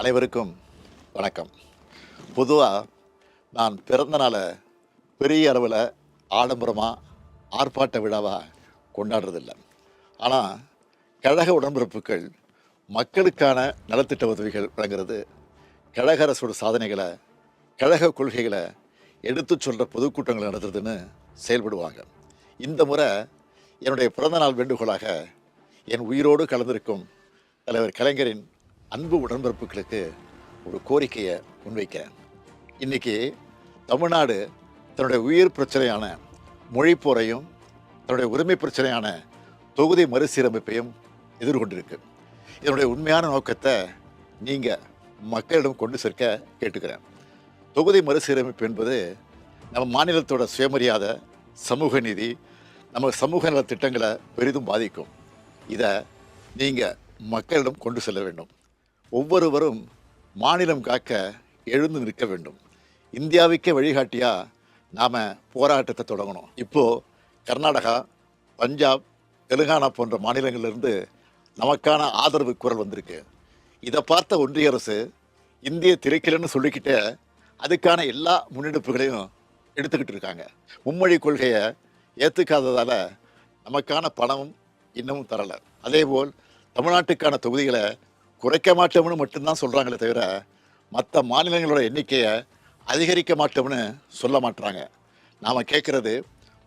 அனைவருக்கும் வணக்கம். பொதுவாக நான் பிறந்த நாளை பெரிய அளவில் ஆடம்பரமாக ஆர்ப்பாட்ட விழாவாக கொண்டாடுறதில்லை. ஆனால் கழக உடன்பிறப்புகள் மக்களுக்கான நலத்திட்ட உதவிகள் வழங்குறது, கழக அரசோட சாதனைகளை, கழக கொள்கைகளை எடுத்து சொல்கிற பொதுக்கூட்டங்கள் நடத்துறதுன்னு செயல்படுவாங்க. இந்த முறை என்னுடைய பிறந்தநாள் வேண்டுகோளாக என் உயிரோடு கலந்திருக்கும் தலைவர் கலைஞரின் அன்பு உடன்பிறப்புகளுக்கு ஒரு கோரிக்கையை முன்வைக்கிறேன். இன்றைக்கி தமிழ்நாடு தன்னுடைய உயிர் பிரச்சனையான மொழிப்போரையும் தன்னுடைய உரிமை பிரச்சனையான தொகுதி மறுசீரமைப்பையும் எதிர்கொண்டிருக்கு. இதனுடைய உண்மையான நோக்கத்தை நீங்கள் மக்களிடம் கொண்டு சேர்க்க கேட்டுக்கிறேன். தொகுதி மறுசீரமைப்பு என்பது நம்ம மாநிலத்தோட சுயமரியாதை, சமூக நீதி, நம்ம சமூக நல திட்டங்களை பெரிதும் பாதிக்கும். இதை நீங்கள் மக்களிடம் கொண்டு செல்ல வேண்டும். ஒவ்வொருவரும் மாநிலம் காக்க எழுந்து நிற்க வேண்டும். இந்தியாவுக்கே வழிகாட்டியாக நாம் போராட்டத்தை தொடங்கணும். இப்போது கர்நாடகா, பஞ்சாப், தெலுங்கானா போன்ற மாநிலங்களிலிருந்து நமக்கான ஆதரவு குரல் வந்திருக்கு. இதை பார்த்த ஒன்றிய அரசு இந்திய திரைக்கலன்னு சொல்லிக்கிட்டே அதுக்கான எல்லா முன்னெடுப்புகளையும் எடுத்துக்கிட்டு இருக்காங்க. மும்மொழி கொள்கையை ஏற்றுக்காததால் நமக்கான பணமும் இன்னமும் தரலை. அதேபோல் தமிழ்நாட்டுக்கான தொகுதிகளை குறைக்க மாட்டோம்னு மட்டும்தான் சொல்கிறாங்களே தவிர மற்ற மாநிலங்களோட எண்ணிக்கையை அதிகரிக்க மாட்டோம்னு சொல்ல மாட்டுறாங்க. நாம் கேட்குறது,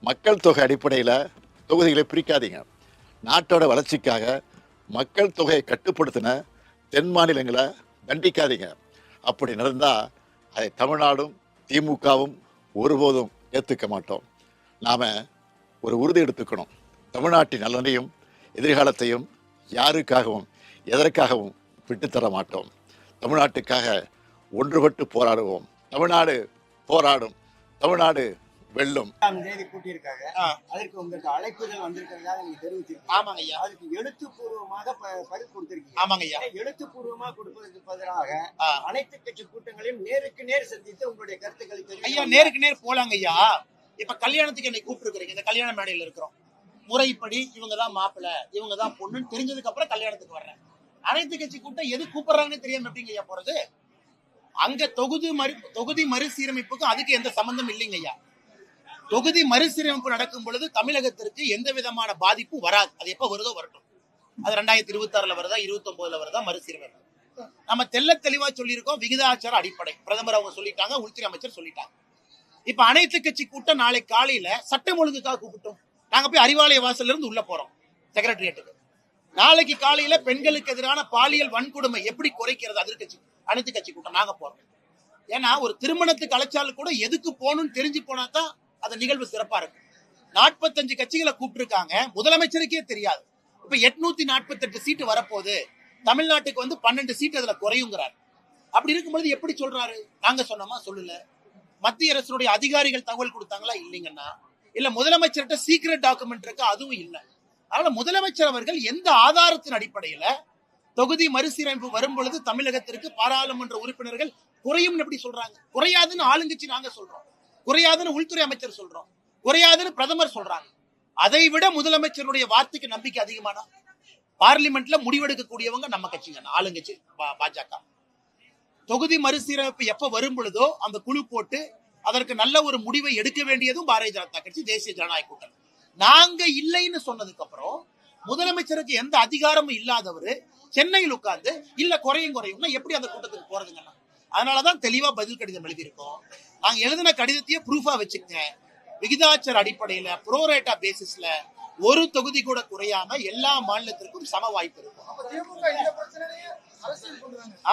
மக்கள் தொகை அடிப்படையில் தொகுதிகளை பிரிக்காதீங்க. நாட்டோட வளர்ச்சிக்காக மக்கள் தொகையை கட்டுப்படுத்தின தென் மாநிலங்களை தண்டிக்காதீங்க. அப்படி நடந்தால் அதை தமிழ்நாடும் திமுகவும் ஒருபோதும் ஏற்றுக்க மாட்டோம். நாம் ஒரு உறுதி எடுத்துக்கணும். தமிழ்நாட்டின் நலனையும் எதிர்காலத்தையும் யாருக்காகவும் எதற்காகவும் விட்டுத்தர மாட்டோம். தமிழ்நாட்டுக்காக ஒன்றுபட்டு போராடுவோம். தமிழ்நாடு போராடும், தமிழ்நாடு வெல்லும். தேதி கூட்டியிருக்காங்க. அதற்கு உங்களுக்கு அழைப்புகள் வந்திருக்கிறதா நீங்க தெரிவிச்சிருக்கீங்க. ஆமாங்க ஐயா. அதுக்கு எழுத்துப்பூர்வமாக பதில் கொடுத்திருக்கீங்க. ஆமாங்க ஐயா. எழுத்துப்பூர்வமாக கொடுப்பதற்கு பதிலாக அனைத்து கட்சி கூட்டங்களையும் நேருக்கு நேர் சந்தித்து உங்களுடைய கருத்துக்களை ஐயா நேருக்கு நேர் போலாங்க ஐயா. இப்ப கல்யாணத்துக்கு என்னை கூப்பிட்டுருக்கீங்க. இந்த கல்யாண மேடையில இருக்கிறோம். முறைப்படி இவங்கதான் மாப்பிள்ளை, இவங்கதான் பொண்ணுன்னு தெரிஞ்சதுக்கு அப்புறம் கல்யாணத்துக்கு வர்றேன். அனைத்து கட்சி கூட்டம் எது கூப்பிடுறாங்கன்னு தெரியாம எப்படிங்க ஐயா போறது? அங்க தொகுதி மறுசீரமைப்புக்கு அதுக்கு எந்த சம்பந்தம் இல்லைங்க ஐயா. தொகுதி மறுசீரமைப்பு நடக்கும் பொழுது தமிழகத்திற்கு எந்த விதமான பாதிப்பு வராது. அது எப்ப வருதோ வரட்டும். அது 2026 வருதா, 29 வருதா மறுசீரமைப்பு. நம்ம தெள்ள தெளிவா சொல்லியிருக்கோம். விகிதாச்சார அடிப்படை பிரதமர் அவங்க சொல்லிட்டாங்க, உள்துறை அமைச்சர் சொல்லிட்டாங்க. இப்ப அனைத்து கட்சி கூட்டம் நாளை காலையில சட்டம் ஒழுங்குக்காக கூப்பிட்டோம். நாங்க போய் அறிவாலய வாசல்ல இருந்து உள்ள போறோம் செக்ரட்டரியேட்டுக்கு. நாளைக்கு காலையில பெண்களுக்கு எதிரான பாலியல் வன்கொடுமை எப்படி குறைக்கிறது அனைத்து கட்சி கூட்டம் நாங்க போறோம். ஏன்னா ஒரு திருமணத்துக்கு அழைச்சாலும் கூட எதுக்கு போகணும்னு தெரிஞ்சு போனா தான் அந்த நிகழ்வு சிறப்பா இருக்கு. 45 கட்சிகளை கூப்பிட்டுருக்காங்க. முதலமைச்சருக்கே தெரியாது. இப்ப 848 சீட்டு வரப்போகுது. தமிழ்நாட்டுக்கு 12 சீட்டு அதுல குறையுங்கிறார். அப்படி இருக்கும்போது எப்படி சொல்றாரு? நாங்க சொன்னோமா? சொல்லல. மத்திய அரசுடைய அதிகாரிகள் தகவல் கொடுத்தாங்களா? இல்லைங்கன்னா. இல்ல முதலமைச்சர்கிட்ட சீக்ரெட் டாக்குமெண்ட் இருக்கு, அதுவும் இல்லை. அதனால முதலமைச்சர் அவர்கள் எந்த ஆதாரத்தின் அடிப்படையில தொகுதி மறுசீரமைப்பு வரும் பொழுது தமிழகத்திற்கு பாராளுமன்ற உறுப்பினர்கள் குறையும் எப்படி சொல்றாங்க? குறையாதுன்னு ஆளுங்கட்சி நாங்க சொல்றோம், குறையாதுன்னு உள்துறை அமைச்சர் சொல்றோம், குறையாதுன்னு பிரதமர் சொல்றாங்க. அதை விட முதலமைச்சருடைய வார்த்தைக்கு நம்பிக்கை அதிகமானா பார்லிமெண்ட்ல முடிவெடுக்கக்கூடியவங்க நம்ம கட்சிங்க, ஆளுங்கட்சி பாஜக. தொகுதி மறுசீரமைப்பு எப்ப வரும் பொழுதோ அந்த குழு போட்டு அதற்கு நல்ல ஒரு முடிவை எடுக்க வேண்டியதும் பாரதிய ஜனதா கட்சி, தேசிய ஜனநாயக கூட்டணி. நாங்க இல்லைன்னு சொன்னதுக்கு அப்புறம் முதலமைச்சருக்கு எந்த அதிகாரமும் இல்லாதவரு சென்னையில் உட்கார்ந்து இல்ல குறையும் எப்படி அந்த கூட்டத்துக்கு போறதுங்கன்னா? அதனாலதான் தெளிவா பதில் கடிதம் எழுதியிருக்கோம். நாங்க எழுதின கடிதத்தையே ப்ரூஃபா வச்சுக்கங்க. விகிதாச்சார அடிப்படையில ப்ரோரேட்டா பேசிஸ்ல ஒரு தொகுதி கூட குறையாம எல்லா மாநிலத்திற்கும் சம வாய்ப்பு இருக்கும்.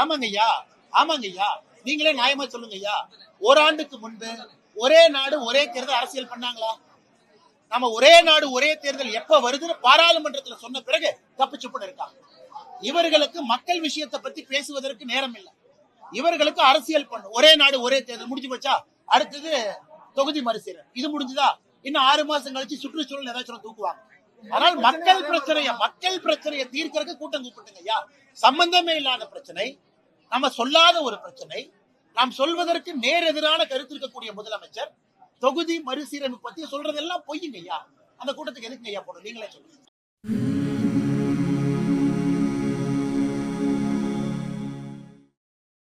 ஆமாங்க ஐயா, ஆமாங்க ஐயா. நீங்களே நியாயமா சொல்லுங்க ஐயா. ஓராண்டுக்கு முன்பு ஒரே நாடு ஒரே தேர்தல் அரசியல் பண்ணாங்களா? நம்ம ஒரே நாடு ஒரே தேர்தல் எப்ப வருதுன்னு பாராளுமன்றத்துல சொன்ன பிறகு தப்பு சுப்புன்னு இருக்காங்க. இவர்களுக்கு மக்கள் விஷயத்தை பத்தி பேசுவதற்கு நேரம் இல்லை. இவர்களுக்கு அரசியல் பண்ணு. ஒரே நாடு ஒரே தேர்தல் முடிஞ்சு போச்சா? அடுத்தது தொகுதி மறுசீரமைப்பு. இது முடிஞ்சுதா? இன்னும் 6 மாசம் கழிச்சு சுற்றுச்சூழல் ஏதாச்சும் தூக்குவாங்க. ஆனால் மக்கள் பிரச்சனையை தீர்க்கறதுக்கு கூட்டம் கூப்பிட்டுங்க ஐயா. சம்பந்தமே இல்லாத பிரச்சனை, நம்ம சொல்லாத ஒரு பிரச்சனை, நாம் சொல்வதற்கு நேர் எதிரான கருத்து இருக்கக்கூடிய முதலமைச்சர் தொகுதி மறுசீரமைப்பு பத்தி சொல்றதெல்லாம் பொய்யுங்க ஐயா. அந்த கூட்டத்துக்கு எதுக்கு ஐயா போடும்? நீங்களே சொல்லுங்க.